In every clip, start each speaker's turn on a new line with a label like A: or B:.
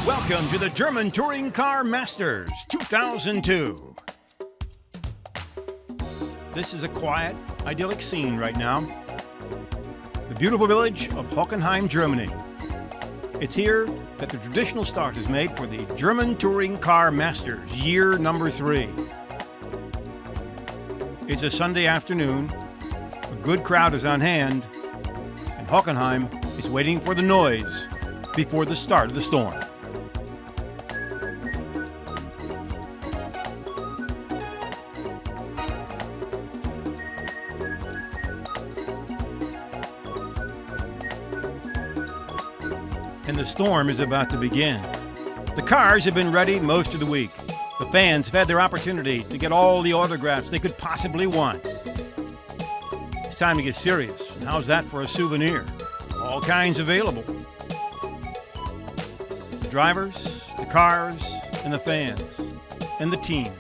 A: Welcome to the German Touring Car Masters 2002. This is a quiet, idyllic scene right now. The beautiful village of Hockenheim, Germany. It's here that the traditional start is made for the German Touring Car Masters, year number 3. It's a Sunday afternoon, a good crowd is on hand, and Hockenheim is waiting for the noise before the start of the storm. And the storm is about to begin. The cars have been ready most of the week. The fans have had their opportunity to get all the autographs they could possibly want. It's time to get serious. And how's that for a souvenir? All kinds available. The drivers, the cars, and the fans, and the teams.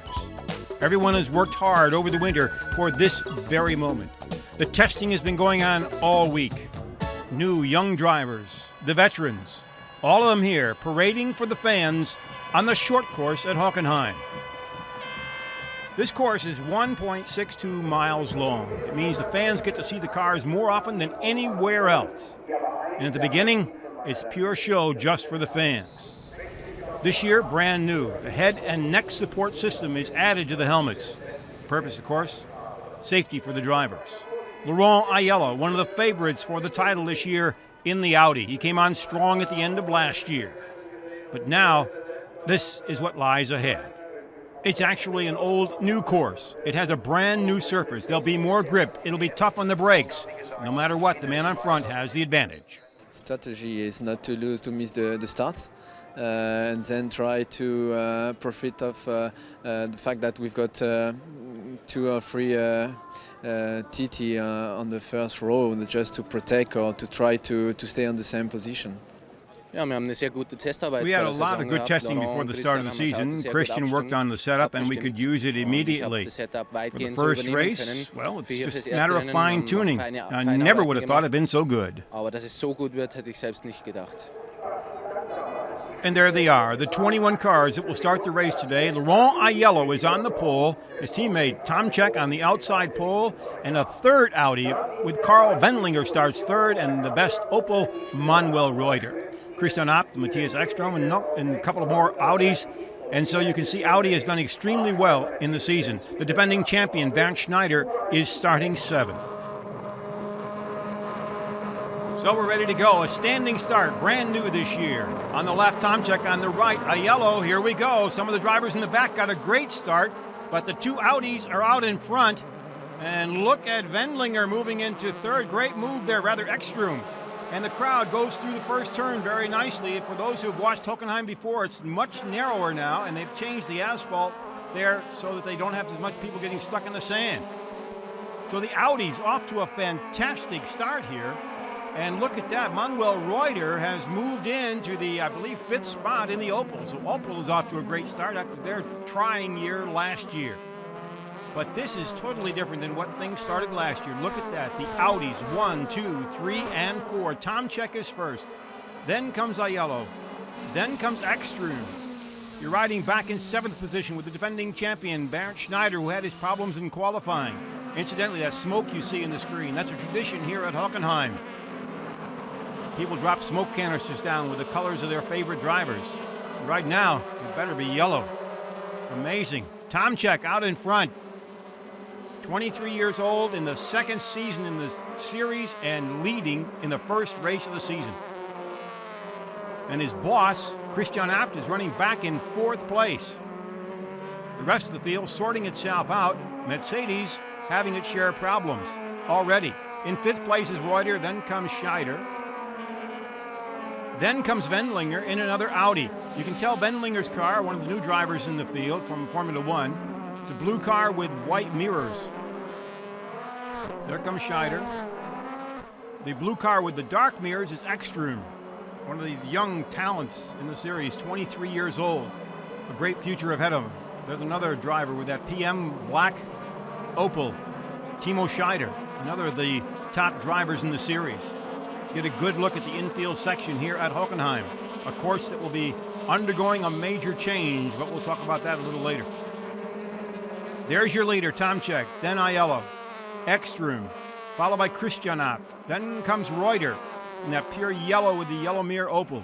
A: Everyone has worked hard over the winter for this very moment. The testing has been going on all week. New young drivers, the veterans, all of them here parading for the fans on the short course at Hockenheim. This course is 1.62 miles long. It means the fans get to see the cars more often than anywhere else. And at the beginning, it's pure show just for the fans. This year, brand new, the head and neck support system is added to the helmets. The purpose, of course, safety for the drivers. Laurent Aiello, one of the favorites for the title this year in the Audi. He came on strong at the end of last year. But now, this is what lies ahead. It's actually an old new course. It has a brand new surface. There'll be more grip. It'll be tough on the brakes. No matter what, the man on front has the advantage.
B: Strategy is not to miss the starts. And then try to profit of the fact that we've got 2 or 3 TT on the first row just to protect or to try to stay on the same position.
A: We had a lot of good testing before the start of the season. Christian worked on the setup and we could use it immediately. For the first race, well, it's just a matter of fine-tuning. I never would have thought it'd been so good. And there they are, the 21 cars that will start the race today. Laurent Aiello is on the pole, his teammate Tomczyk on the outside pole, and a third Audi with Karl Wendlinger starts third, and the best Opel, Manuel Reuter. Christian Abt, Matthias Ekstrom, and a couple of more Audis. And so you can see Audi has done extremely well in the season. The defending champion, Bernd Schneider, is starting 7th. So we're ready to go. A standing start, brand new this year. On the left, Tomczyk. On the right, Aiello. Here we go. Some of the drivers in the back got a great start, but the 2 Audis are out in front. And look at Wendlinger moving into third. Great move there, rather Ekstrom. And the crowd goes through the first turn very nicely. For those who have watched Hockenheim before, it's much narrower now, and they've changed the asphalt there so that they don't have as much people getting stuck in the sand. So the Audi's off to a fantastic start here. And look at that, Manuel Reuter has moved into the, I believe, 5th spot in the Opel. So Opel is off to a great start after their trying year last year. But this is totally different than what things started last year. Look at that, the Audis, 1, 2, 3, and 4. Tomczyk is first. Then comes Aiello. Then comes Ekstrom. You're riding back in 7th position with the defending champion, Bernd Schneider, who had his problems in qualifying. Incidentally, that smoke you see in the screen, that's a tradition here at Hockenheim. People drop smoke canisters down with the colors of their favorite drivers. Right now, it better be yellow. Amazing. Tomczyk out in front. 23 years old in the 2nd season in the series and leading in the first race of the season. And his boss, Christian Abt, is running back in 4th place. The rest of the field sorting itself out. Mercedes having its share of problems already. In 5th place is Reuter, then comes Schneider. Then comes Wendlinger in another Audi. You can tell Wendlinger's car, one of the new drivers in the field from Formula One. It's a blue car with white mirrors. There comes Schneider. The blue car with the dark mirrors is Ekstrom, one of these young talents in the series, 23 years old. A great future ahead of him. There's another driver with that PM black Opel, Timo Scheider, another of the top drivers in the series. Get a good look at the infield section here at Hockenheim, a course that will be undergoing a major change, but we'll talk about that a little later. There's your leader, Tomczyk, then Aiello, Ekstrom, followed by Christian Abt. Then comes Reuter in that pure yellow with the yellow mirror Opel.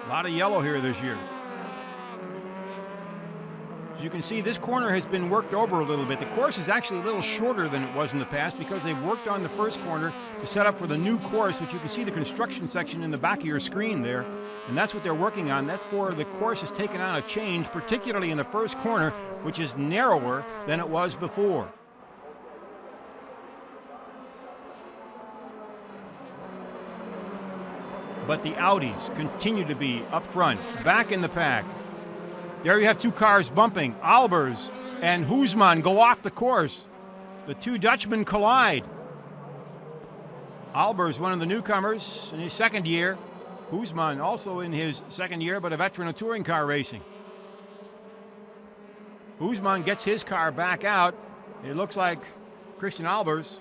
A: A lot of yellow here this year. As you can see, this corner has been worked over a little bit. The course is actually a little shorter than it was in the past because they've worked on the first corner to set up for the new course, which you can see the construction section in the back of your screen there. And that's what they're working on. That's for the course has taken on a change, particularly in the first corner, which is narrower than it was before. But the Audis continue to be up front, back in the pack. There you have two cars bumping. Albers and Hoosman go off the course. The two Dutchmen collide. Albers, one of the newcomers in his second year. Hoosman also in his second year, but a veteran of touring car racing. Hoosman gets his car back out. It looks like Christian Albers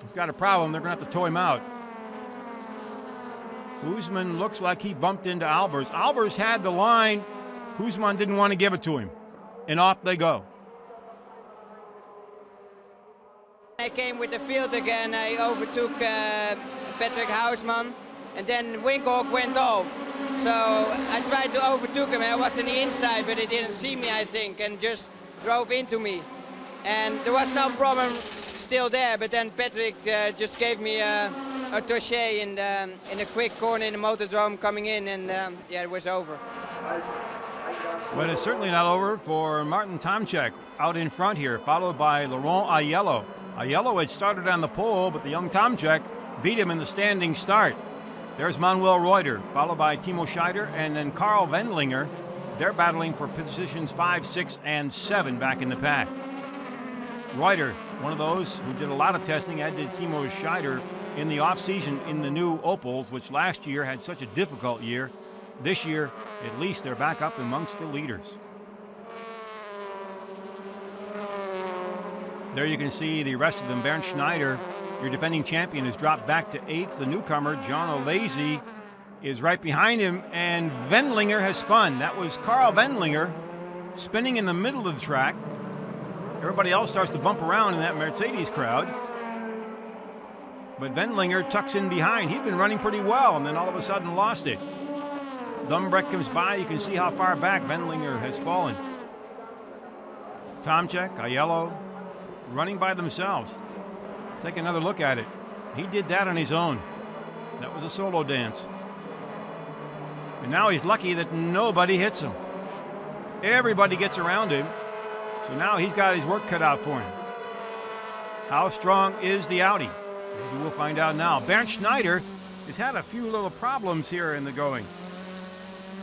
A: has got a problem. They're going to have to tow him out. Hoosman looks like he bumped into Albers. Albers had the line. Hoosman didn't want to give it to him. And off they go.
C: I came with the field again. I overtook Patrick Hausman. And then Winkhawk went off. So I tried to overtake him. I was on the inside, but he didn't see me, I think, and just drove into me. And there was no problem still there, but then Patrick just gave me a touche in a quick corner in the motordrome coming in, and yeah, it was over.
A: But it's certainly not over for Martin Tomczyk out in front here, followed by Laurent Aiello. Aiello had started on the pole, but the young Tomczyk beat him in the standing start. There's Manuel Reuter, followed by Timo Scheider, and then Karl Wendlinger. They're battling for positions 5, 6, and 7 back in the pack. Reuter, one of those who did a lot of testing, as did Timo Scheider in the offseason in the new Opels, which last year had such a difficult year. This year, at least, they're back up amongst the leaders. There you can see the rest of them. Bernd Schneider, your defending champion, has dropped back to 8th. The newcomer, John O'Lazy, is right behind him, and Wendlinger has spun. That was Karl Wendlinger spinning in the middle of the track. Everybody else starts to bump around in that Mercedes crowd. But Wendlinger tucks in behind. He'd been running pretty well, and then all of a sudden lost it. Dumbrecht comes by. You can see how far back Wendlinger has fallen. Tomczyk, Aiello, running by themselves. Take another look at it. He did that on his own. That was a solo dance. And now he's lucky that nobody hits him. Everybody gets around him. So now he's got his work cut out for him. How strong is the Audi? Maybe we'll find out now. Bernd Schneider has had a few little problems here in the going.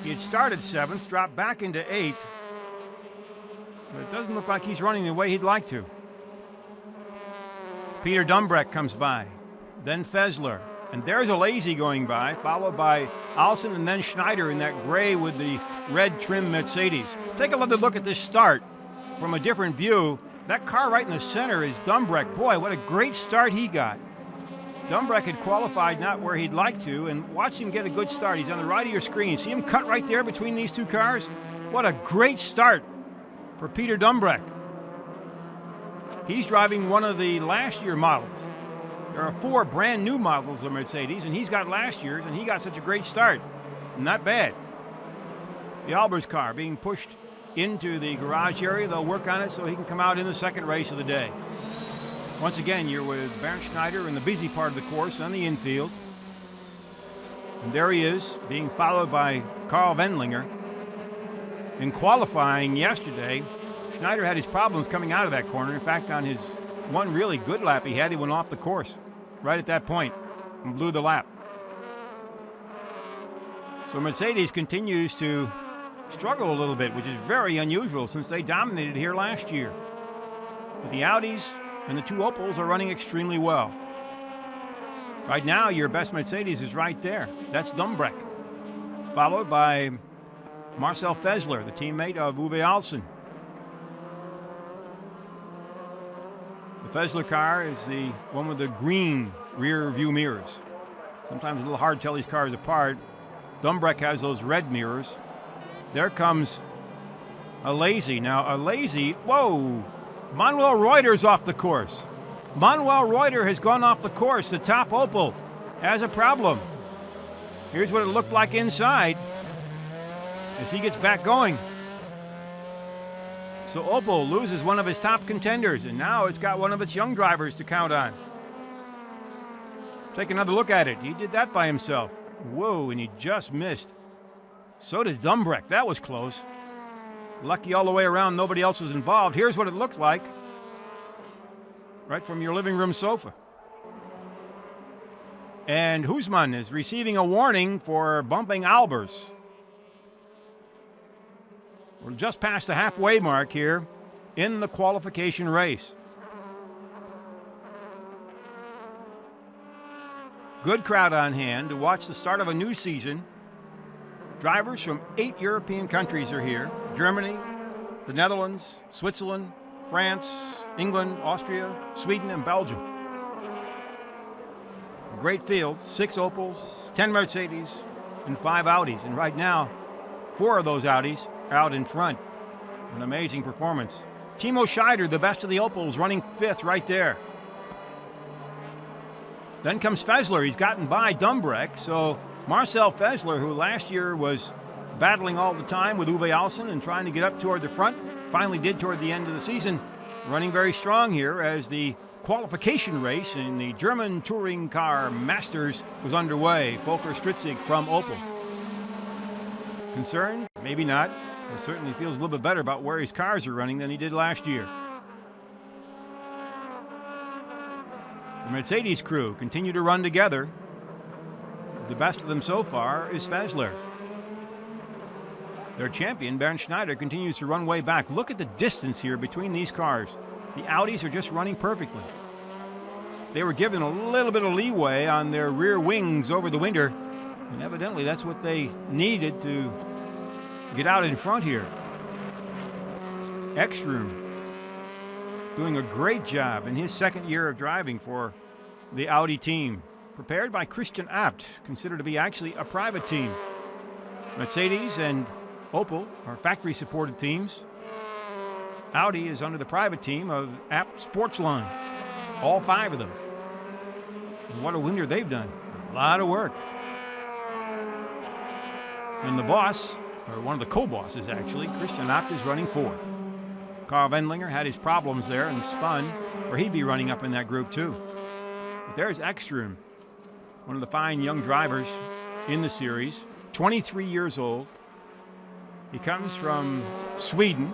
A: He had started 7th, dropped back into 8th. But it doesn't look like he's running the way he'd like to. Peter Dumbrecht comes by, then Fessler, and there's a Lazy going by, followed by Alsen and then Schneider in that gray with the red trim Mercedes. Take a look at this start from a different view. That car right in the center is Dumbrecht. Boy, what a great start he got. Dumbrecht had qualified not where he'd like to, and watch him get a good start. He's on the right of your screen. See him cut right there between these two cars? What a great start for Peter Dumbrecht. He's driving one of the last year models. There are 4 brand new models of Mercedes, and he's got last year's, and he got such a great start. Not bad. The Albers car being pushed into the garage area. They'll work on it so he can come out in the second race of the day. Once again, you're with Bernd Schneider in the busy part of the course on the infield. And there he is, being followed by Karl Wendlinger. In qualifying yesterday, Schneider had his problems coming out of that corner. In fact, on his one really good lap he went off the course right at that point and blew the lap. So Mercedes continues to struggle a little bit, which is very unusual since they dominated here last year. But the Audis and the 2 Opels are running extremely well. Right now, your best Mercedes is right there. That's Dumbrecht, followed by Marcel Fessler, the teammate of Uwe Alsen. The Fessler car is the one with the green rear view mirrors. Sometimes a little hard to tell these cars apart. Dumbreck has those red mirrors. There comes a lazy. Now a lazy, whoa! Manuel Reuter's off the course. Manuel Reuter has gone off the course. The top Opel has a problem. Here's what it looked like inside as he gets back going. So Opel loses one of his top contenders, and now it's got one of its young drivers to count on. Take another look at it. He did that by himself. Whoa, and he just missed. So did Dumbreck. That was close. Lucky all the way around, nobody else was involved. Here's what it looked like right from your living room sofa. And Husmann is receiving a warning for bumping Albers. We're just past the halfway mark here in the qualification race. Good crowd on hand to watch the start of a new season. Drivers from 8 European countries are here. Germany, the Netherlands, Switzerland, France, England, Austria, Sweden, and Belgium. A great field, 6 Opels, 10 Mercedes, and 5 Audis. And right now, 4 of those Audis are out in front. An amazing performance. Timo Scheider, the best of the Opels, running 5th right there. Then comes Fessler. He's gotten by Dumbreck, so Marcel Fessler, who last year was battling all the time with Uwe Alsen and trying to get up toward the front, finally did toward the end of the season, running very strong here as the qualification race in the German Touring Car Masters was underway. Volker Stritzig from Opel. Concerned? Maybe not. He certainly feels a little bit better about where his cars are running than he did last year. The Mercedes crew continue to run together. The best of them so far is Fessler. Their champion, Bernd Schneider, continues to run way back. Look at the distance here between these cars. The Audis are just running perfectly. They were given a little bit of leeway on their rear wings over the winter, and evidently that's what they needed to get out in front here. Ekstrom doing a great job in his second year of driving for the Audi team. Prepared by Christian Abt, considered to be actually a private team. Mercedes and Opel are factory-supported teams. Audi is under the private team of Abt Sportsline. All 5 of them. And what a winter they've done. A lot of work. And the boss, or one of the co-bosses actually, Christian Abt, is running 4th. Carl Wendlinger had his problems there and spun, or he'd be running up in that group too. But there's Ekstrom, one of the fine young drivers in the series, 23 years old. He comes from Sweden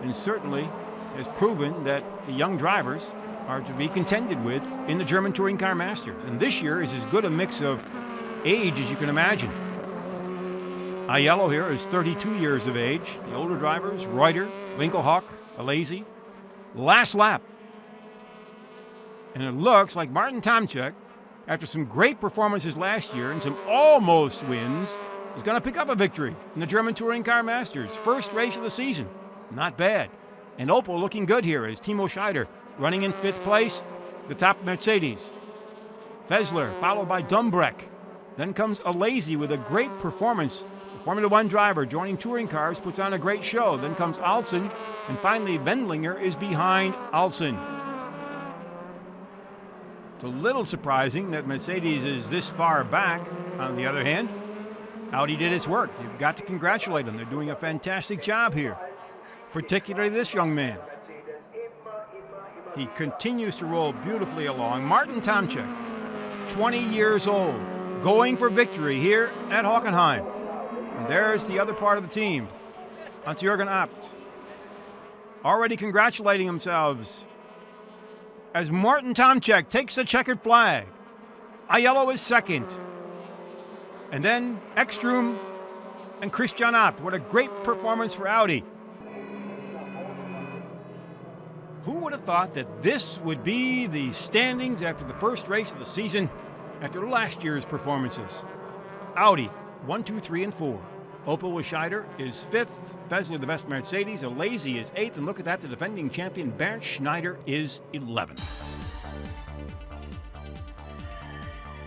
A: and certainly has proven that the young drivers are to be contended with in the German Touring Car Masters. And this year is as good a mix of age as you can imagine. Aiello here is 32 years of age. The older drivers, Reuter, Winkelhock, Alesi. Last lap. And it looks like Martin Tomczyk, after some great performances last year and some almost wins, is going to pick up a victory in the German Touring Car Masters. First race of the season. Not bad. And Opel looking good here as Timo Scheider running in 5th place, the top Mercedes. Fessler followed by Dumbreck. Then comes Alesi with a great performance. The Formula One driver joining touring cars puts on a great show. Then comes Alsen, and finally Wendlinger is behind Alsen. It's a little surprising that Mercedes is this far back. On the other hand, Audi did its work. You've got to congratulate them. They're doing a fantastic job here, particularly this young man. He continues to roll beautifully along. Martin Tomczyk, 20 years old, going for victory here at Hockenheim. And there's the other part of the team, Hans-Jürgen Abt, already congratulating themselves as Martin Tomczyk takes the checkered flag. Aiello is second. And then Ekstrom and Christian Abt. What a great performance for Audi. Who would have thought that this would be the standings after the first race of the season, after last year's performances? Audi, 1, 2, 3, and 4. Opel with Scheider is 5th, Fessler the best Mercedes, Alesi is 8th, and look at that, the defending champion Bernd Schneider is 11th.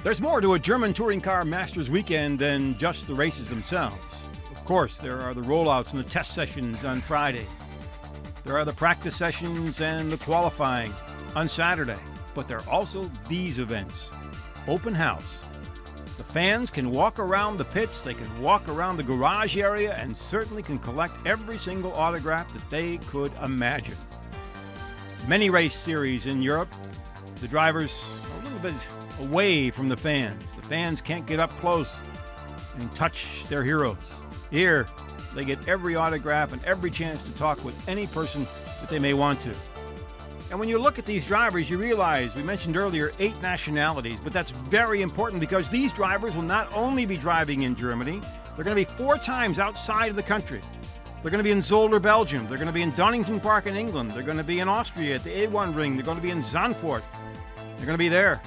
A: There's more to a German Touring Car Masters weekend than just the races themselves. Of course, there are the rollouts and the test sessions on Friday. There are the practice sessions and the qualifying on Saturday. But there are also these events. Open house. The fans can walk around the pits, they can walk around the garage area, and certainly can collect every single autograph that they could imagine. Many race series in Europe, the drivers are a little bit away from the fans. The fans can't get up close and touch their heroes. Here, they get every autograph and every chance to talk with any person that they may want to. And when you look at these drivers, you realize, we mentioned earlier, 8 nationalities, but that's very important because these drivers will not only be driving in Germany, they're going to be 4 times outside of the country. They're going to be in Zolder, Belgium. They're going to be in Donington Park in England. They're going to be in Austria at the A1 Ring. They're going to be in Zandvoort. They're going to be there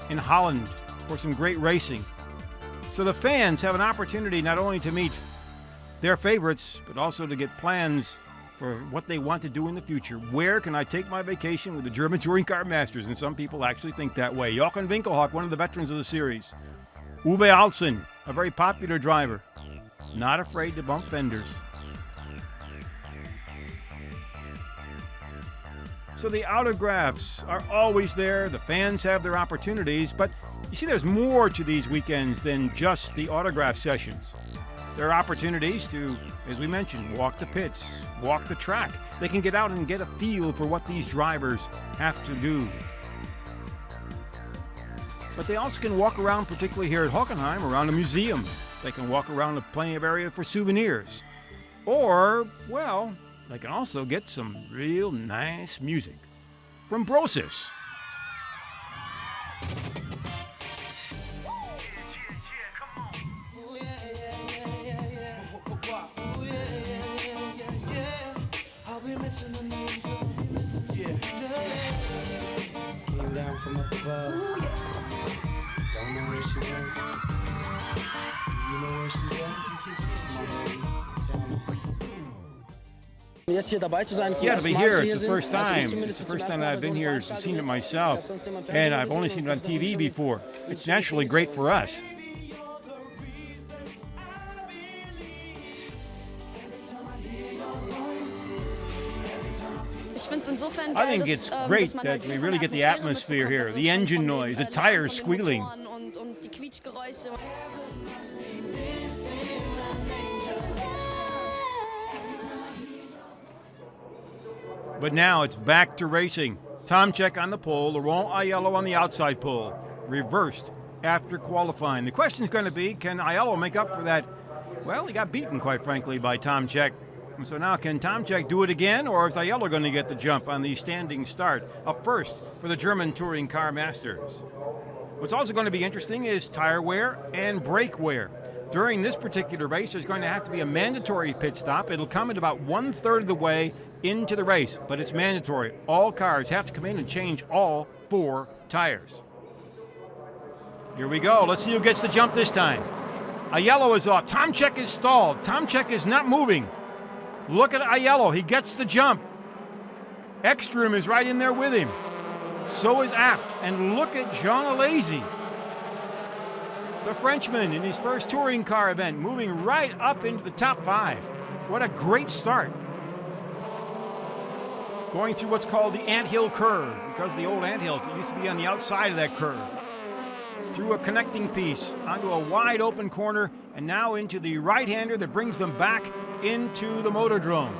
A: in Holland for some great racing. So the fans have an opportunity not only to meet their favorites, but also to get plans for what they want to do in the future. Where can I take my vacation with the German Touring Car Masters? And some people actually think that way. Jochen Winkelhock, one of the veterans of the series. Uwe Alsen, a very popular driver, not afraid to bump fenders. So the autographs are always there. The fans have their opportunities, but you see there's more to these weekends than just the autograph sessions. There are opportunities to, as we mentioned, walk the pits, walk the track. They can get out and get a feel for what these drivers have to do. But they also can walk around, particularly here at Hockenheim, around a museum. They can walk around with plenty of area for souvenirs. Or, well, they can also get some real nice music from Brosis.
D: Came down from up above. Don't know where she went. You know where she's at? Come on, baby. Tell me.
E: Jetzt hier dabei zu sein,
A: Yeah, to be here, it's the first time. It's the first time that I've been here, seen it myself, and I've only seen it on TV before. It's naturally great for us. I think it's great that we really get the atmosphere here, the engine noise, the tires squealing. But now it's back to racing. Tomczyk on the pole, Laurent Aiello on the outside pole, reversed after qualifying. The question's going to be, can Aiello make up for that? Well, he got beaten, quite frankly, by Tomczyk. And so now, can Tomczyk do it again, or is Aiello going to get the jump on the standing start? A first for the German Touring Car Masters. What's also going to be interesting is tire wear and brake wear. During this particular race, there's going to have to be a mandatory pit stop. It'll come at about 1/3 of the way into the race, but it's mandatory. All cars have to come in and change all 4 tires. Here we go. Let's see who gets the jump this time. Aiello is off. Tomczyk is stalled. Tomczyk is not moving. Look at Aiello. He gets the jump. Ekstrom is right in there with him. So is Abt. And look at Jean Alesi, the Frenchman in his first touring car event, moving right up into the top 5. What a great start. Going through what's called the Anthill Curve, because the old anthills that used to be on the outside of that curve. Through a connecting piece, onto a wide open corner, and now into the right-hander that brings them back into the Motordrome.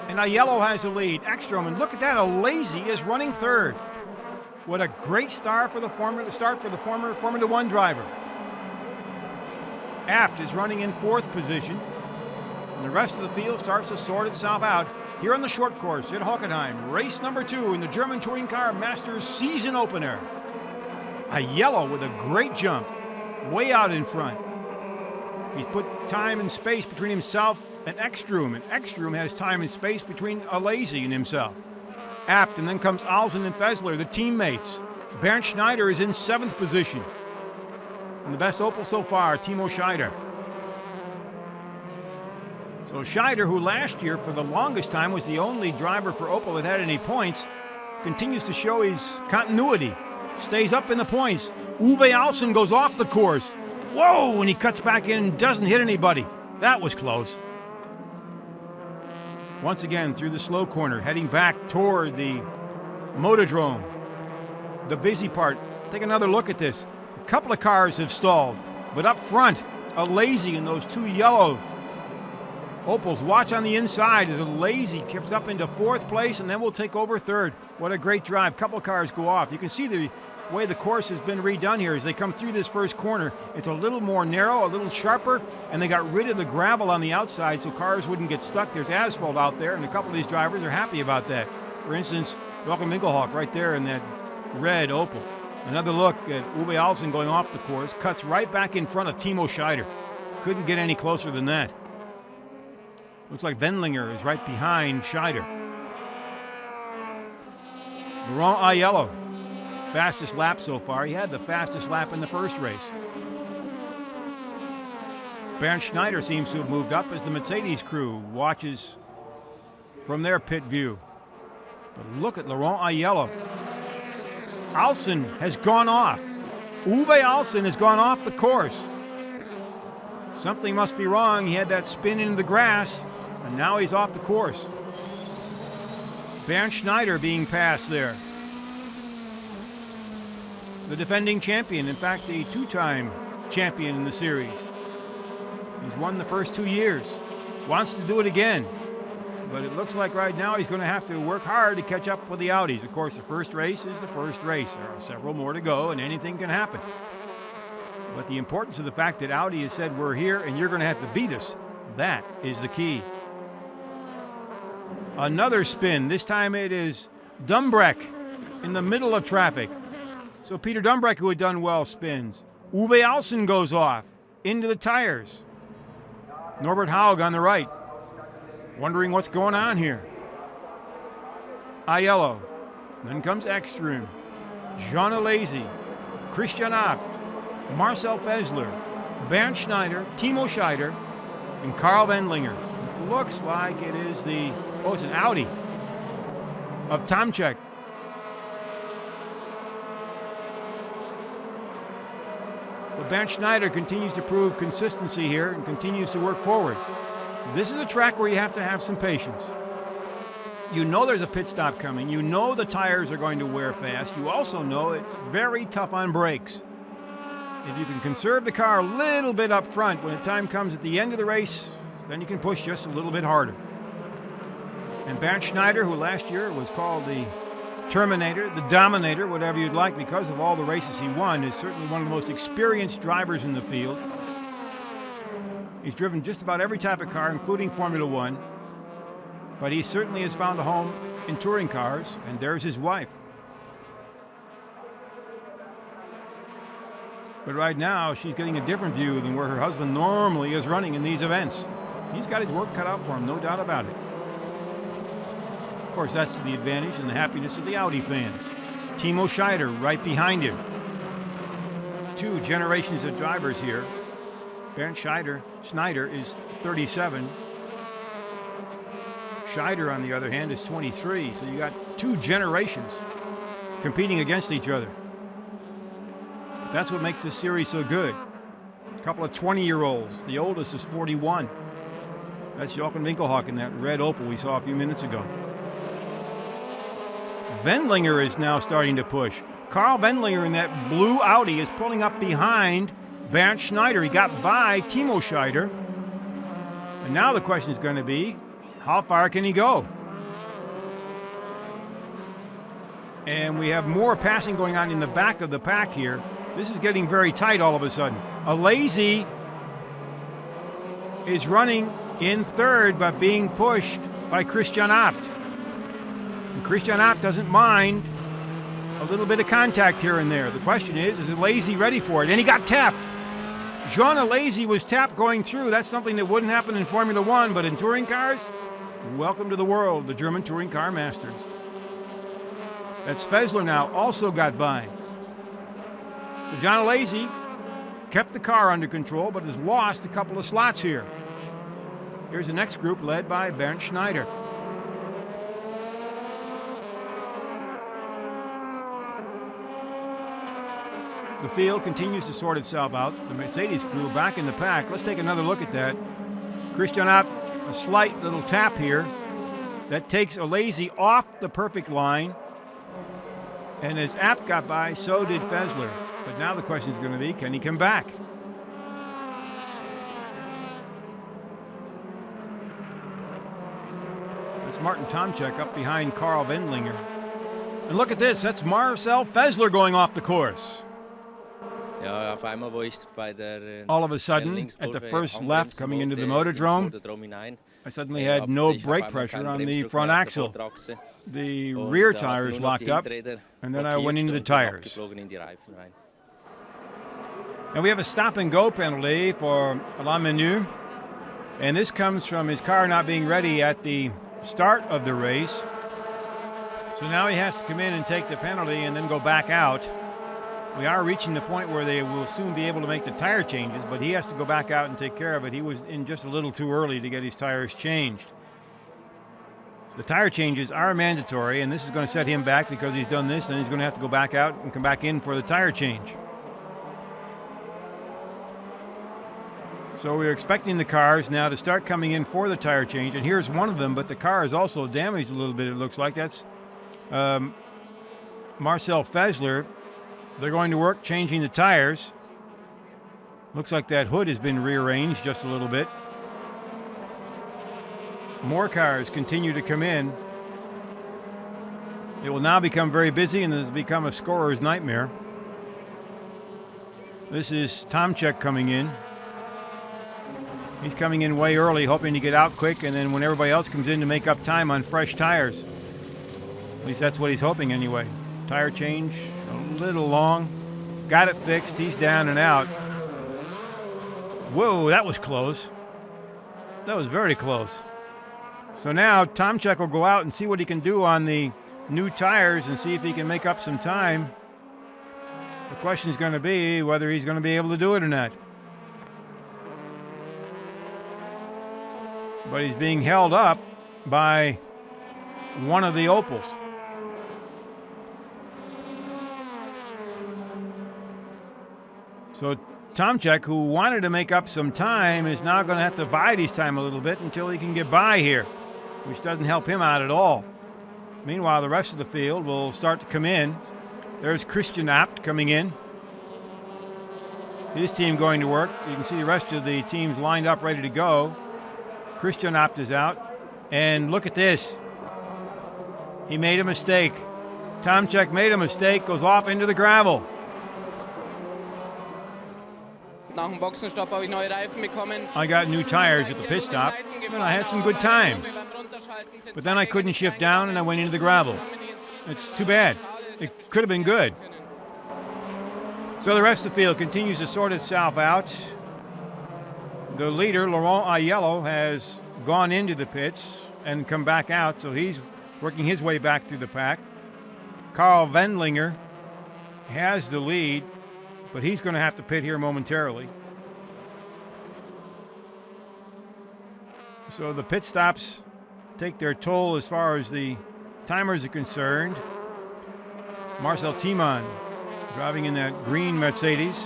A: And Aiello has the lead. Ekstrom, and look at that, Alesi is running 3rd. What a great start for the former Formula One driver. Abt is running in 4th position, and the rest of the field starts to sort itself out here on the short course at Hockenheim, race number 2 in the German Touring Car Masters season opener. Aiello with a great jump, way out in front. He's put time and space between himself and Ekstrom has time and space between Alesi and himself. Abt, and then comes Alsen and Fessler, the teammates. Bernd Schneider is in 7th position. And the best Opel so far, Timo Scheider. So Scheider, who last year for the longest time was the only driver for Opel that had any points, continues to show his continuity. Stays up in the points. Uwe Alsen goes off the course. Whoa, and he cuts back in and doesn't hit anybody. That was close. Once again, through the slow corner, heading back toward the Motordrome. The busy part. Take another look at this. A couple of cars have stalled, but up front, a Lazy and those two yellow Opels. Watch on the inside as a Lazy keeps up into fourth place and then will take over third. What a great drive. Couple of cars go off. You can see the way the course has been redone here as they come through this first corner. It's a little more narrow, a little sharper, and they got rid of the gravel on the outside so cars wouldn't get stuck. There's asphalt out there, and a couple of these drivers are happy about that. For instance, Jochen Winkelhock right there in that red Opel. Another look at Uwe Alsen going off the course, cuts right back in front of Timo Scheider. Couldn't get any closer than that. Looks like Wendlinger is right behind Scheider. Laurent Aiello, fastest lap so far. He had the fastest lap in the first race. Bernd Schneider seems to have moved up as the Mercedes crew watches from their pit view. But look at Laurent Aiello. Alsen has gone off. Uwe Alsen has gone off the course. Something must be wrong. He had that spin into the grass, and now he's off the course. Bernd Schneider being passed there. The defending champion, in fact, the two-time champion in the series. He's won the first 2 years. Wants to do it again. But it looks like right now he's going to have to work hard to catch up with the Audis. Of course, the first race is the first race. There are several more to go, and anything can happen. But the importance of the fact that Audi has said, we're here and you're going to have to beat us, that is the key. Another spin. This time it is Dumbreck in the middle of traffic. So Peter Dumbreck, who had done well, spins. Uwe Alsen goes off into the tires. Norbert Haug on the right, wondering what's going on here. Aiello. Then comes Ekstrom. Jean Alesi. Christian Abt. Marcel Fessler. Bernd Schneider. Timo Scheider. And Karl Wendlinger. It looks like it is it's an Audi of Tomczyk. But Bernd Schneider continues to prove consistency here and continues to work forward. This is a track where you have to have some patience. You know there's a pit stop coming. You know the tires are going to wear fast. You also know it's very tough on brakes. If you can conserve the car a little bit up front, when the time comes at the end of the race, then you can push just a little bit harder. And Bernd Schneider, who last year was called the Terminator, the Dominator, whatever you'd like, because of all the races he won, is certainly one of the most experienced drivers in the field. He's driven just about every type of car, including Formula One. But he certainly has found a home in touring cars, and there's his wife. But right now, she's getting a different view than where her husband normally is running in these events. He's got his work cut out for him, no doubt about it. Of course, that's to the advantage and the happiness of the Audi fans. Timo Scheider right behind him. Two generations of drivers here. Bernd Schneider is 37. Scheider, on the other hand, is 23. So you got two generations competing against each other. But that's what makes this series so good. A couple of 20-year-olds. The oldest is 41. That's Jochen Winkelhock in that red Opel we saw a few minutes ago. Wendlinger is now starting to push. Karl Wendlinger in that blue Audi is pulling up behind Bernd Schneider. He got by Timo Scheider. And now the question is going to be, how far can he go? And we have more passing going on in the back of the pack here. This is getting very tight all of a sudden. Alesi is running in third, but being pushed by Christian Abt. And Christian Abt doesn't mind a little bit of contact here and there. The question is Alesi ready for it? And he got tapped. Jean Alesi was tapped going through. That's something that wouldn't happen in Formula One, but in touring cars, welcome to the world, the German Touring Car Masters. That's Fessler now, also got by. So Jean Alesi kept the car under control, but has lost a couple of slots here. Here's the next group led by Bernd Schneider. The field continues to sort itself out. The Mercedes crew back in the pack. Let's take another look at that. Christian Abt, a slight little tap here. That takes Alesi off the perfect line. And as Abt got by, so did Fessler. But now the question is going to be, can he come back? That's Martin Tomczyk up behind Karl Wendlinger. And look at this, that's Marcel Fessler going off the course. All of a sudden, at the first left coming into the motordrome, I suddenly had no brake pressure on the front axle. The rear tires locked up, and then I went into the tires. And we have a stop-and-go penalty for Alain Menu, and this comes from his car not being ready at the start of the race. So now he has to come in and take the penalty and then go back out. We are reaching the point where they will soon be able to make the tire changes, but he has to go back out and take care of it. He was in just a little too early to get his tires changed. The tire changes are mandatory, and this is going to set him back because he's done this, and he's going to have to go back out and come back in for the tire change. So we're expecting the cars now to start coming in for the tire change, and here's one of them, but the car is also damaged a little bit, it looks like. That's Marcel Fessler. They're going to work changing the tires. Looks like that hood has been rearranged just a little bit. More cars continue to come in. It will now become very busy, and this has become a scorer's nightmare. This is Tomczyk coming in. He's coming in way early, hoping to get out quick, and then when everybody else comes in to make up time on fresh tires. At least that's what he's hoping anyway. Tire change, a little long. Got it fixed. He's down and out. Whoa, that was close. That was very close. So now Tomczyk will go out and see what he can do on the new tires and see if he can make up some time. The question is going to be whether he's going to be able to do it or not. But he's being held up by one of the Opels. So Tomczyk, who wanted to make up some time, is now going to have to bide his time a little bit until he can get by here, which doesn't help him out at all. Meanwhile, the rest of the field will start to come in. There's Christian Abt coming in. His team going to work. You can see the rest of the teams lined up, ready to go. Christian Abt is out. And look at this. He made a mistake. Tomczyk made a mistake, goes off into the gravel.
E: Nach dem Boxenstopp habe ich neue Reifen bekommen.
A: I got new tires at the pit stop, and I had some good times. But then I couldn't shift down, and I went into the gravel. It's too bad. It could have been good. So the rest of the field continues to sort itself out. The leader, Laurent Aiello, has gone into the pits and come back out, so he's working his way back through the pack. Karl Wendlinger has the lead, but he's going to have to pit here momentarily. So the pit stops take their toll as far as the timers are concerned. Marcel Thiemann driving in that green Mercedes.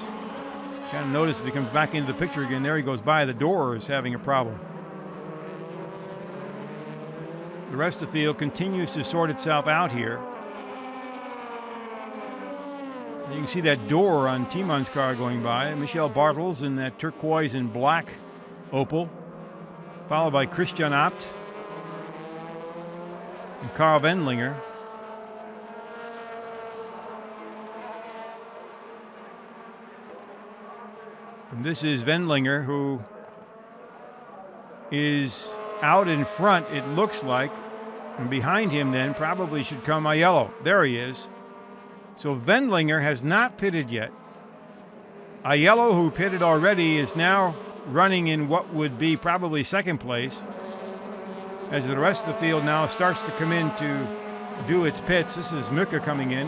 A: Kind of notice if he comes back into the picture again, there he goes by. The door is having a problem. The rest of the field continues to sort itself out here. You can see that door on Thiemann's car going by. Michel Bartels in that turquoise and black Opel, followed by Christian Abt and Karl Wendlinger. And this is Wendlinger, who is out in front, it looks like. And behind him then probably should come Aiello. There he is. So Wendlinger has not pitted yet. Aiello, who pitted already, is now running in what would be probably second place as the rest of the field now starts to come in to do its pits. This is Mücke coming in,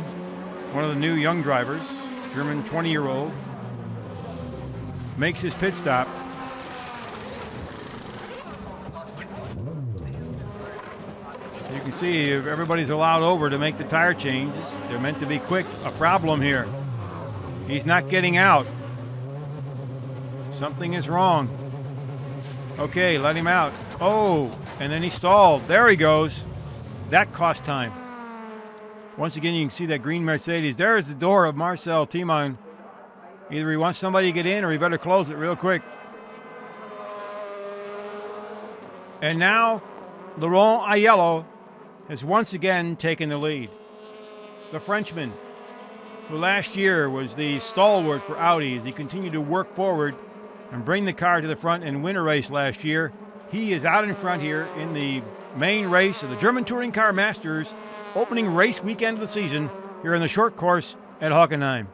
A: one of the new young drivers, German 20-year-old. Makes his pit stop. You can see if everybody's allowed over to make the tire changes. They're meant to be quick. A problem here. He's not getting out. Something is wrong. Okay, let him out. Oh, and then he stalled. There he goes. That cost time. Once again, you can see that green Mercedes. There is the door of Marcel Timon. Either he wants somebody to get in or he better close it real quick. And now, Laurent Aiello has once again taken the lead. The Frenchman, who last year was the stalwart for Audi as he continued to work forward and bring the car to the front and win a race last year, he is out in front here in the main race of the German Touring Car Masters opening race weekend of the season here in the short course at Hockenheim.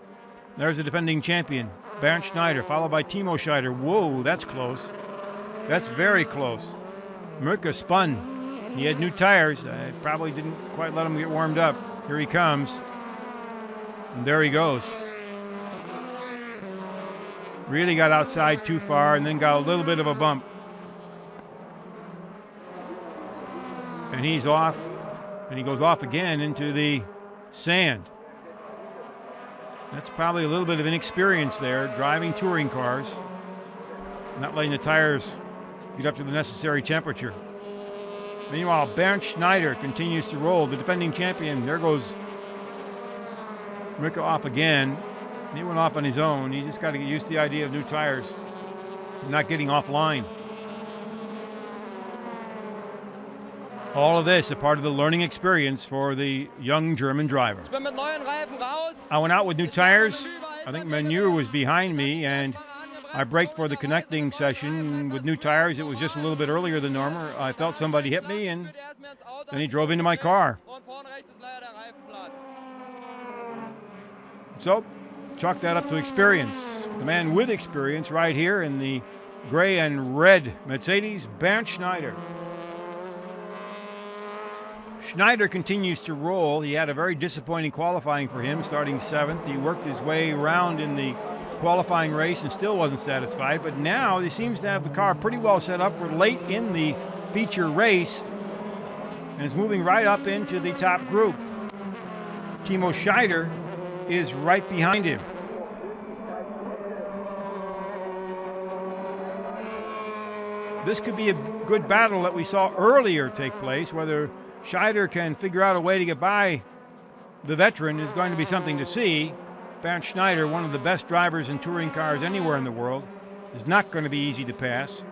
A: There's the defending champion, Bernd Schneider, followed by Timo Scheider. Whoa, that's close. That's very close. Mirka spun. He had new tires. Probably didn't quite let him get warmed up. Here he comes. And there he goes. Really got outside too far and then got a little bit of a bump. And he's off. And he goes off again into the sand. That's probably a little bit of inexperience there, driving touring cars, not letting the tires get up to the necessary temperature. Meanwhile, Bernd Schneider continues to roll, the defending champion. There goes Mirka off again. He went off on his own. He just got to get used to the idea of new tires, not getting offline. All of this a part of the learning experience for the young German driver. I went out with new tires. I think Menu was behind me, and I braked for the connecting session with new tires. It was just a little bit earlier than normal. I felt somebody hit me, and then he drove into my car. So, chalk that up to experience. The man with experience right here in the gray and red Mercedes, Bernd Schneider. Schneider continues to roll. He had a very disappointing qualifying for him, starting 7th. He worked his way around in the qualifying race and still wasn't satisfied, but now he seems to have the car pretty well set up for late in the feature race and is moving right up into the top group. Timo Scheider is right behind him. This could be a good battle that we saw earlier take place. Whether Scheider can figure out a way to get by the veteran is going to be something to see. Bernd Schneider, one of the best drivers in touring cars anywhere in the world, is not going to be easy to pass.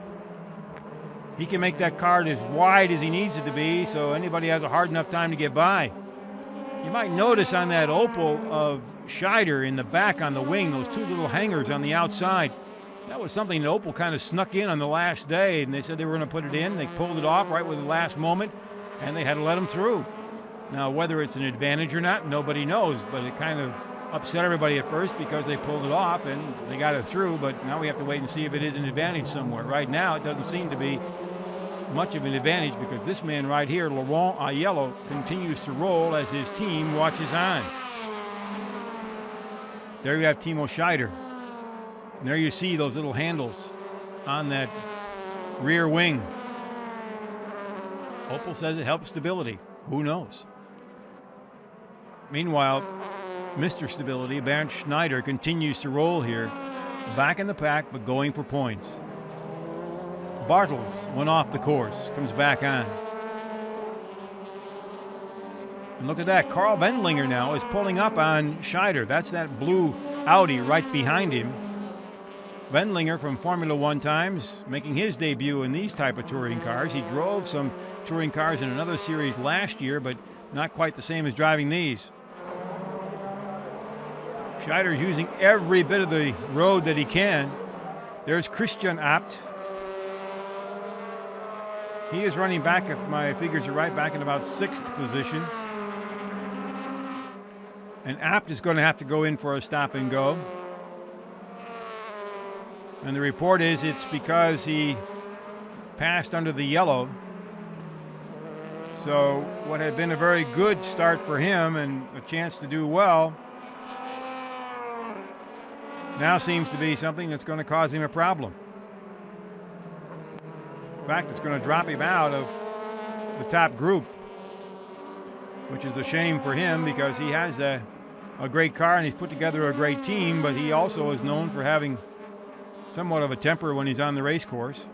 A: He can make that car as wide as he needs it to be, so anybody has a hard enough time to get by. You might notice on that Opel of Scheider in the back on the wing, those two little hangers on the outside. That was something that Opel kind of snuck in on the last day, and they said they were going to put it in. They pulled it off right with the last moment, and they had to let him through. Now, whether it's an advantage or not, nobody knows, but it kind of upset everybody at first because they pulled it off and they got it through, but now we have to wait and see if it is an advantage somewhere. Right now, it doesn't seem to be much of an advantage because this man right here, Laurent Aiello, continues to roll as his team watches on. There you have Timo Scheider. And there you see those little handles on that rear wing. Opel says it helps stability. Who knows? Meanwhile, Mr. Stability, Bernd Schneider, continues to roll here. Back in the pack, but going for points. Bartels went off the course, comes back on. And look at that, Carl Wendlinger now is pulling up on Scheider. That's that blue Audi right behind him. Wendlinger from Formula One times, making his debut in these type of touring cars. He drove some touring cars in another series last year, but not quite the same as driving these. Scheider's using every bit of the road that he can. There's Christian Abt. He is running back, if my figures are right, back in about 6th position. And Abt is going to have to go in for a stop and go. And the report is it's because he passed under the yellow. So what had been a very good start for him and a chance to do well now seems to be something that's going to cause him a problem. In fact, it's going to drop him out of the top group. which is a shame for him because he has a great car and he's put together a great team, but he also is known for having somewhat of a temper when he's on the race course.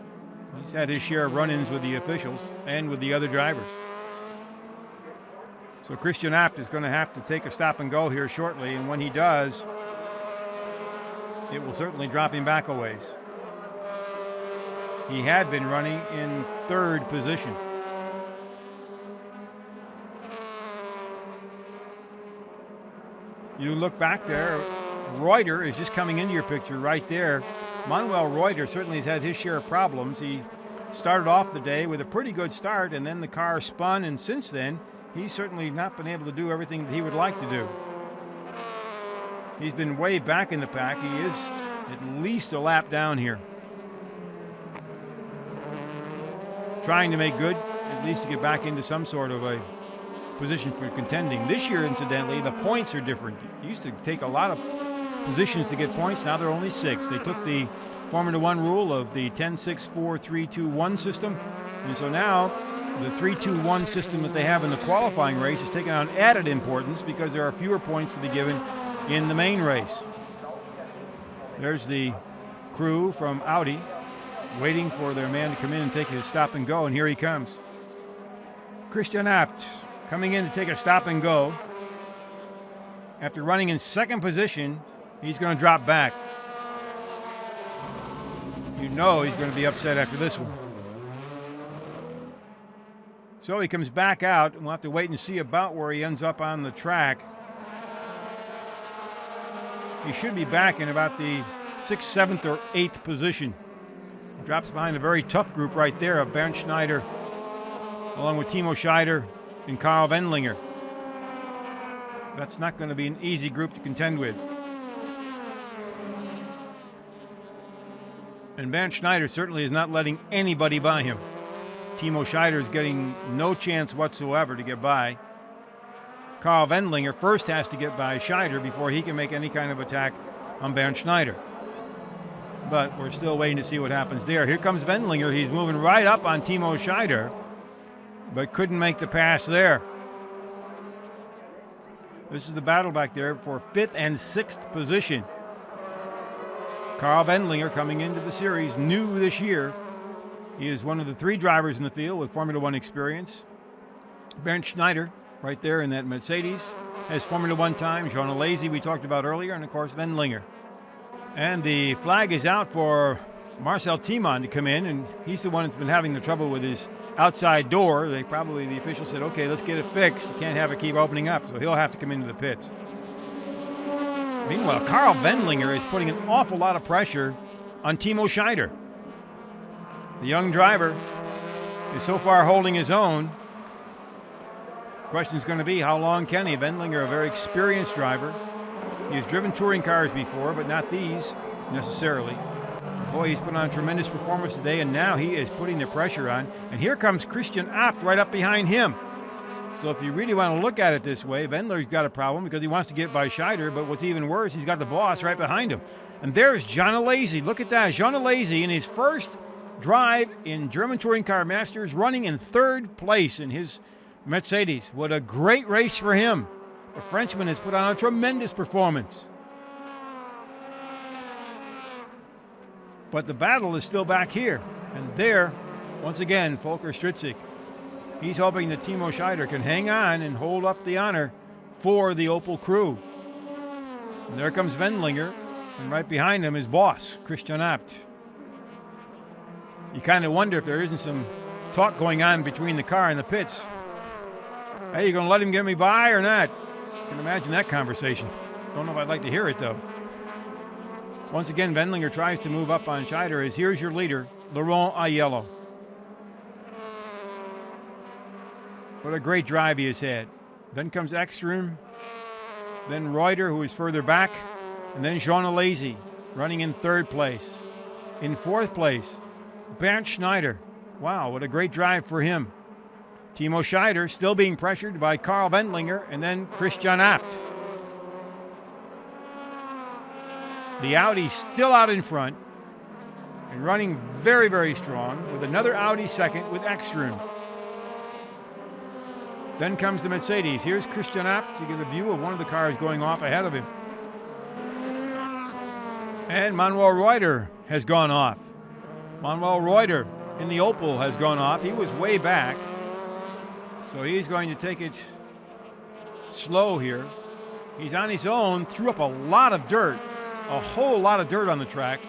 A: He's had his share of run-ins with the officials and with the other drivers. So Christian Abt is going to have to take a stop and go here shortly, and when he does, it will certainly drop him back a ways. He had been running in third position. You look back there, Reuter is just coming into your picture right there. Manuel Reuter certainly has had his share of problems. He started off the day with a pretty good start, and then the car spun, and since then, he's certainly not been able to do everything that he would like to do. He's been way back in the pack. He is at least a lap down here. Trying to make good, at least to get back into some sort of a position for contending. This year, incidentally, the points are different. It used to take a lot of positions to get points. Now there are only 6. They took the Formula One rule of the 10-6-4-3-2-1 system, and so now the 3-2-1 system that they have in the qualifying race is taking on added importance because there are fewer points to be given in the main race. There's the crew from Audi waiting for their man to come in and take his stop and go, and here he comes. Christian Abt coming in to take a stop and go. After running in second position, he's going to drop back. You know he's going to be upset after this one. So he comes back out, and we'll have to wait and see about where he ends up on the track. He should be back in about the 6th, 7th, or 8th position. He drops behind a very tough group right there of Bernd Schneider, along with Timo Scheider and Karl Wendlinger. That's not going to be an easy group to contend with. And Bernd Schneider certainly is not letting anybody by him. Timo Scheider is getting no chance whatsoever to get by. Karl Wendlinger first has to get by Scheider before he can make any kind of attack on Bernd Schneider. But we're still waiting to see what happens there. Here comes Wendlinger. He's moving right up on Timo Scheider, but couldn't make the pass there. This is the battle back there for 5th and 6th position. Karl Wendlinger coming into the series new this year. He is one of the 3 drivers in the field with Formula One experience. Bernd Schneider, right there in that Mercedes, has Formula One time. Jean Alesi, we talked about earlier, and of course Wendlinger. And the flag is out for Marcel Tiemann to come in, and he's the one that's been having the trouble with his outside door. The official said, okay, let's get it fixed. You can't have it keep opening up, so he'll have to come into the pits. Meanwhile, Karl Wendlinger is putting an awful lot of pressure on Timo Scheider. The young driver is so far holding his own. Question is going to be, how long can he? Wendlinger, a very experienced driver. He has driven touring cars before, but not these necessarily. Boy, he's put on a tremendous performance today, and now he is putting the pressure on. And here comes Christian Abt right up behind him. So if you really want to look at it this way, Wendler's got a problem because he wants to get by Scheider, but what's even worse, he's got the boss right behind him. And there's Jean Alesi. Look at that. Jean Alesi in his first drive in German Touring Car Masters, running in 3rd place in his Mercedes. What a great race for him. The Frenchman has put on a tremendous performance. But the battle is still back here. And there, once again, Volker Stritzik. He's hoping that Timo Scheider can hang on and hold up the honor for the Opel crew. And there comes Wendlinger, and right behind him is boss, Christian Abt. You kind of wonder if there isn't some talk going on between the car and the pits. Hey, you going to let him get me by or not? I can imagine that conversation. Don't know if I'd like to hear it, though. Once again, Wendlinger tries to move up on Scheider as here's your leader, Laurent Aiello. What a great drive he has had. Then comes Ekstrom, then Reuter, who is further back, and then Jean Alesi running in 3rd place. In 4th place, Bernd Schneider. Wow, what a great drive for him. Timo Scheider still being pressured by Karl Wendlinger, and then Christian Abt. The Audi still out in front and running very, very strong with another Audi second with Ekstrom. Then comes the Mercedes. Here's Christian Abt to get a view of one of the cars going off ahead of him. And Manuel Reuter has gone off. Manuel Reuter in the Opel has gone off. He was way back. So he's going to take it slow here. He's on his own, threw up a lot of dirt, a whole lot of dirt on the track.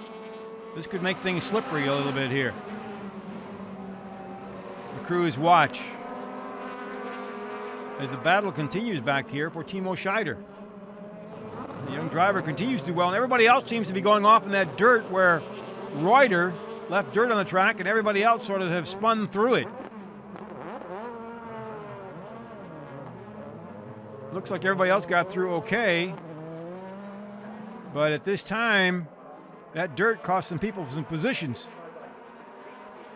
A: This could make things slippery a little bit here. The crews watch as the battle continues back here for Timo Scheider. The young driver continues to do well, and everybody else seems to be going off in that dirt where Reuter left dirt on the track and everybody else sort of have spun through it. Looks like everybody else got through okay, but at this time, that dirt cost some people some positions.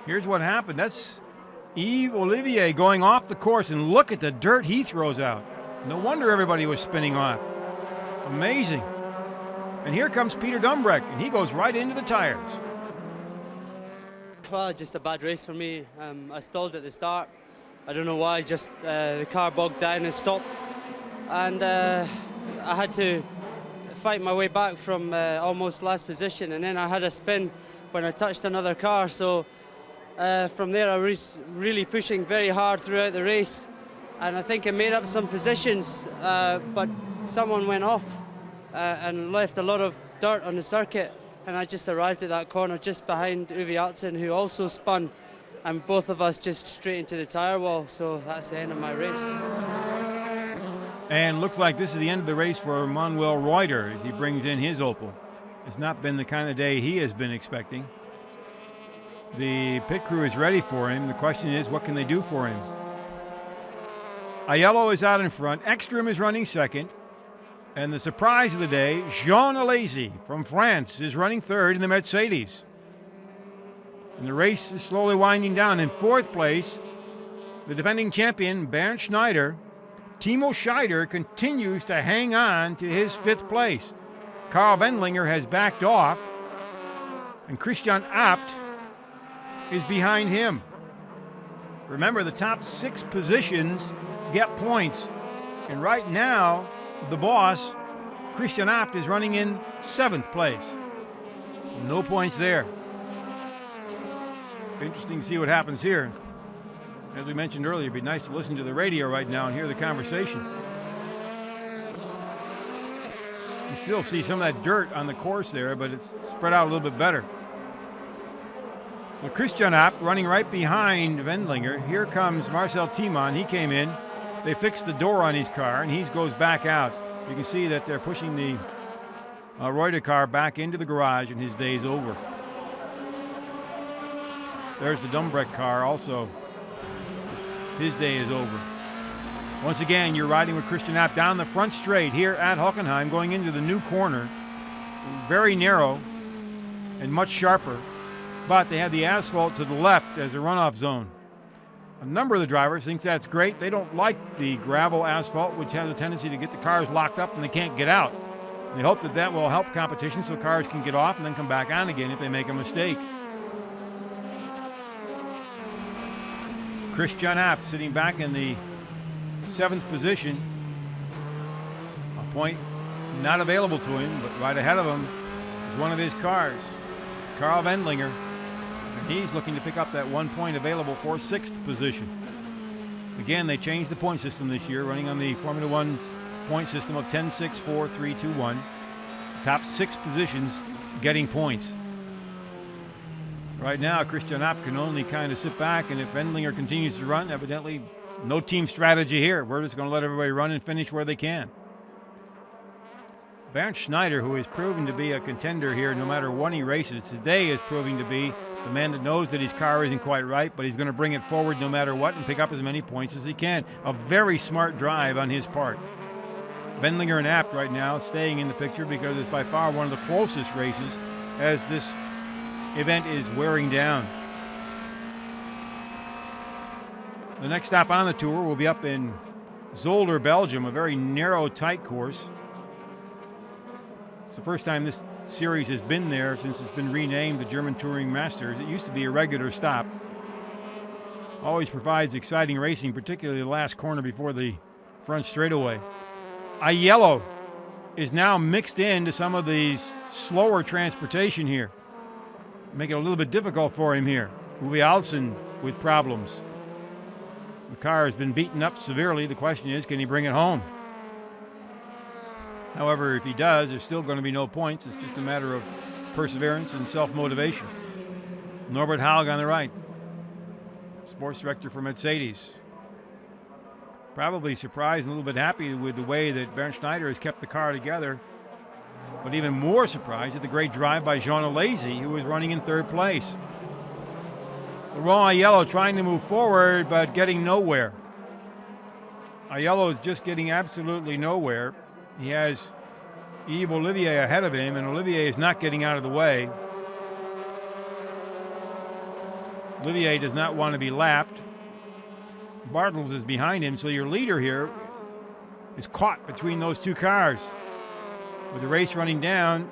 A: Here's what happened. That's Yves Olivier going off the course, and look at the dirt he throws out. No wonder everybody was spinning off. Amazing. And here comes Peter Dumbreck, and he goes right into the tires.
F: Well, just a bad race for me. I stalled at the start. I don't know why, just the car bogged down and stopped. And I had to fight my way back from almost last position, and then I had a spin when I touched another car. So from there I was really pushing very hard throughout the race, and I think I made up some positions, but someone went off and left a lot of dirt on the circuit, and I just arrived at that corner just behind Uwe Aertsen, who also spun, and both of us just straight into the tire wall. So that's the end of my race.
A: And looks like this is the end of the race for Manuel Reuter as he brings in his Opel. It's not been the kind of day he has been expecting. The pit crew is ready for him. The question is, what can they do for him? Aiello is out in front. Ekstrom is running second. And the surprise of the day, Jean Alesi from France is running third in the Mercedes. And the race is slowly winding down. In fourth place, the defending champion, Bernd Schneider. Timo Scheider continues to hang on to his fifth place. Karl Wendlinger has backed off, and Christian Abt is behind him. Remember, the top 6 positions get points, and right now, the boss, Christian Abt, is running in 7th place. No points there. Interesting to see what happens here. As we mentioned earlier, it'd be nice to listen to the radio right now and hear the conversation. You still see some of that dirt on the course there, but it's spread out a little bit better. So Christian Abt running right behind Wendlinger. Here comes Marcel Thiemann. He came in. They fixed the door on his car, and he goes back out. You can see that they're pushing the Reuter car back into the garage, and his day's over. There's the Dumbreck car also. His day is over. Once again, you're riding with Christian Abt down the front straight here at Hockenheim, going into the new corner. Very narrow and much sharper, but they have the asphalt to the left as a runoff zone. A number of the drivers think that's great. They don't like the gravel asphalt, which has a tendency to get the cars locked up and they can't get out. They hope that that will help competition so cars can get off and then come back on again if they make a mistake. Christian Abt sitting back in the 7th position. A point not available to him, but right ahead of him is one of his cars, Karl Wendlinger. And he's looking to pick up that 1 point available for 6th position. Again, they changed the point system this year, running on the Formula One point system of 10, 6, 4, 3, 2, 1. Top 6 positions getting points. Right now, Christian Abt can only kind of sit back, and if Wendlinger continues to run, evidently no team strategy here. We're just going to let everybody run and finish where they can. Bernd Schneider, who is proven to be a contender here no matter when he races, today is proving to be the man that knows that his car isn't quite right, but he's going to bring it forward no matter what and pick up as many points as he can. A very smart drive on his part. Wendlinger and Abt right now staying in the picture because it's by far one of the closest races as this event is wearing down. The next stop on the tour will be up in Zolder, Belgium, a very narrow, tight course. It's the first time this series has been there since it's been renamed the German Touring Masters. It used to be a regular stop. always provides exciting racing, particularly the last corner before the front straightaway. Aiello is now mixed into some of these slower transportation here, make it a little bit difficult for him here. Uwe Alsen with problems. The car has been beaten up severely. The question is, can he bring it home? However, if he does, there's still going to be no points. It's just a matter of perseverance and self-motivation. Norbert Haug on the right, sports director for Mercedes. Probably surprised and a little bit happy with the way that Bernd Schneider has kept the car together, but even more surprised at the great drive by Jean Alesi, who was running in third place. Laurent Aiello trying to move forward, but getting nowhere. Aiello is just getting absolutely nowhere. He has Yves Olivier ahead of him, and Olivier is not getting out of the way. Olivier does not want to be lapped. Bartels is behind him, so your leader here is caught between those two cars. With the race running down,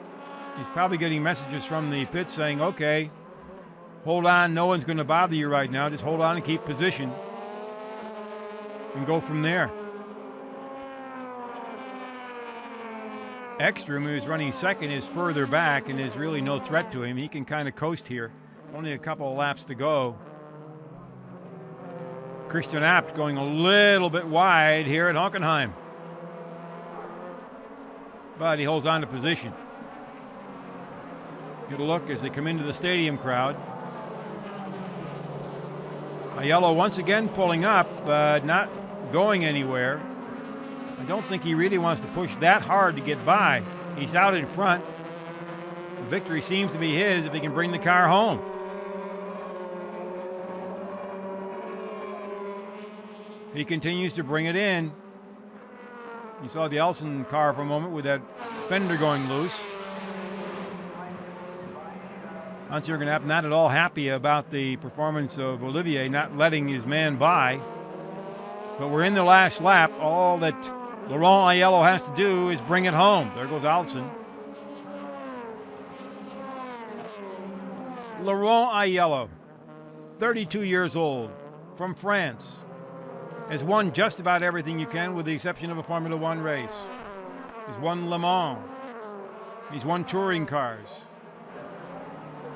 A: he's probably getting messages from the pit saying, okay, hold on, no one's going to bother you right now, just hold on and keep position and go from there. Ekstrom, who's running second, is further back and is really no threat to him. He can kind of coast here. Only a couple of laps to go. Christian Abt going a little bit wide here at Hockenheim. But he holds on to position. Get a look as they come into the stadium crowd. Aiello once again pulling up, but not going anywhere. I don't think he really wants to push that hard to get by. He's out in front. The victory seems to be his if he can bring the car home. He continues to bring it in. You saw the Elson car for a moment with that fender going loose. Hans-Jürgen Abt not at all happy about the performance of Olivier, not letting his man by. But we're in the last lap. All that Laurent Aiello has to do is bring it home. There goes Alsen. Laurent Aiello, 32 years old, from France, has won just about everything you can with the exception of a Formula One race. He's won Le Mans. He's won touring cars.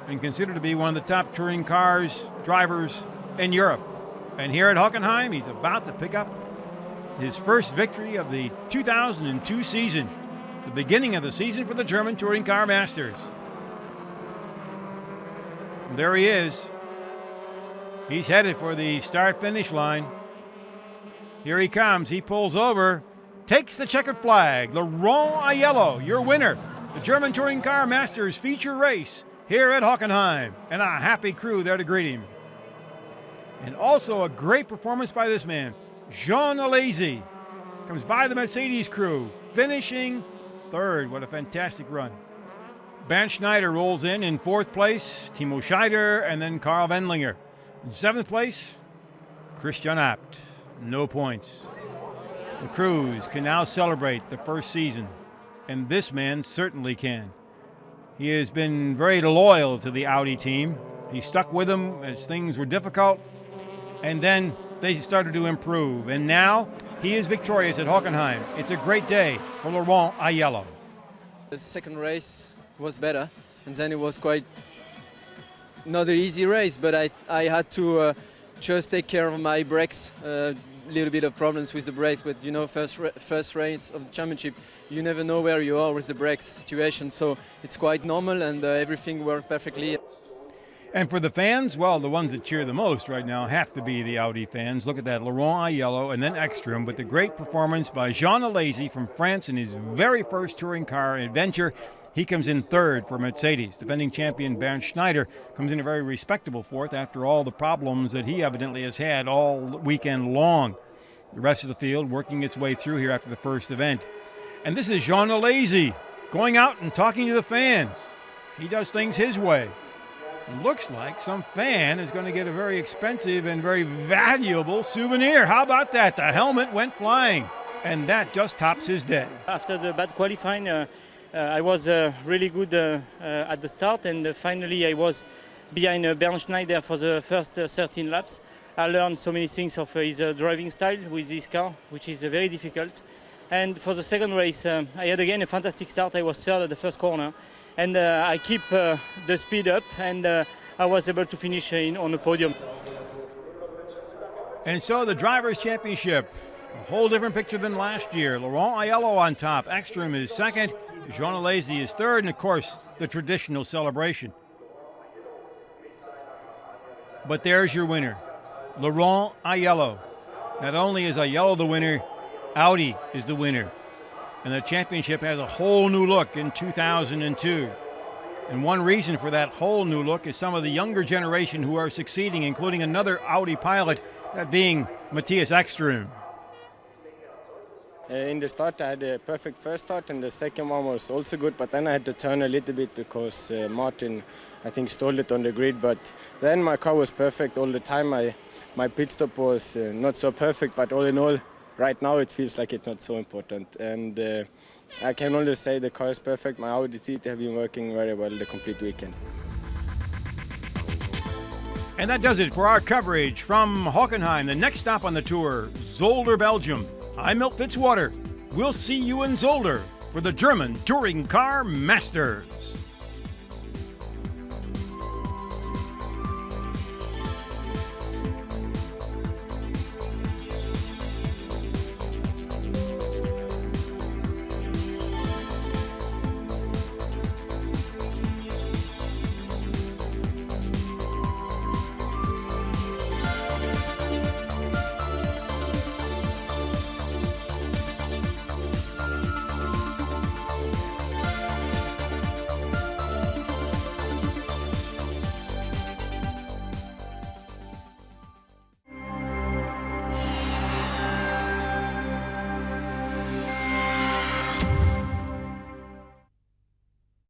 A: And considered to be one of the top touring cars drivers in Europe. And here at Hockenheim, he's about to pick up his first victory of the 2002 season, the beginning of the season for the German Touring Car Masters. And there he is. He's headed for the start-finish line. Here he comes. He pulls over, takes the checkered flag. Laurent Aiello, your winner. The German Touring Car Masters feature race here at Hockenheim. And a happy crew there to greet him. And also a great performance by this man, Jean Alesi. Comes by the Mercedes crew, finishing third. What a fantastic run. Bernd Schneider rolls in fourth place, Timo Scheider, and then Karl Wendlinger. In seventh place, Christian Abt. No points. The crews can now celebrate the first season, and this man certainly can. He has been very loyal to the Audi team. He stuck with them as things were difficult, and then they started to improve, and now he is victorious at Hockenheim. It's a great day for Laurent Aiello.
B: The second race was better, and then it was quite not an easy race, but I had to just take care of my brakes. Little bit of problems with the brakes, but you know, first race of the championship, you never know where you are with the brakes situation, so it's quite normal, and everything worked perfectly.
A: And for the fans, well, the ones that cheer the most right now have to be the Audi fans. Look at that, Laurent Aiello and then Ekstrom, but the great performance by Jean Alesi from France in his very first touring car adventure. He comes in third for Mercedes. Defending champion Bernd Schneider comes in a very respectable fourth after all the problems that he evidently has had all weekend long. The rest of the field working its way through here after the first event. And this is Jean Alesi going out and talking to the fans. He does things his way. It looks like some fan is going to get a very expensive and very valuable souvenir. How about that? The helmet went flying, and that just tops his day.
G: After the bad qualifying, I was really good at the start, and finally I was behind Bernd Schneider for the first 13 laps. I learned so many things of his driving style with this car, which is very difficult. And for the second race, I had again a fantastic start. I was third at the first corner, and I keep the speed up, and I was able to finish on the podium.
A: And so the Drivers' Championship, a whole different picture than last year. Laurent Aiello on top, Ekstrom is second, Jean Alesi is third, and of course, the traditional celebration. But there's your winner, Laurent Aiello. Not only is Aiello the winner, Audi is the winner. And the championship has a whole new look in 2002. And one reason for that whole new look is some of the younger generation who are succeeding, including another Audi pilot, that being Matthias Ekstrom.
H: In the start, I had a perfect first start, and the second one was also good, but then I had to turn a little bit because Martin, I think, stole it on the grid. But then my car was perfect all the time. My pit stop was not so perfect, but all in all, right now it feels like it's not so important. And I can only say the car is perfect. My Audi seat have been working very well the complete weekend.
A: And that does it for our coverage from Hockenheim. The next stop on the tour, Zolder, Belgium. I'm Milt Fitzwater. We'll see you in Zolder for the German Touring Car Masters.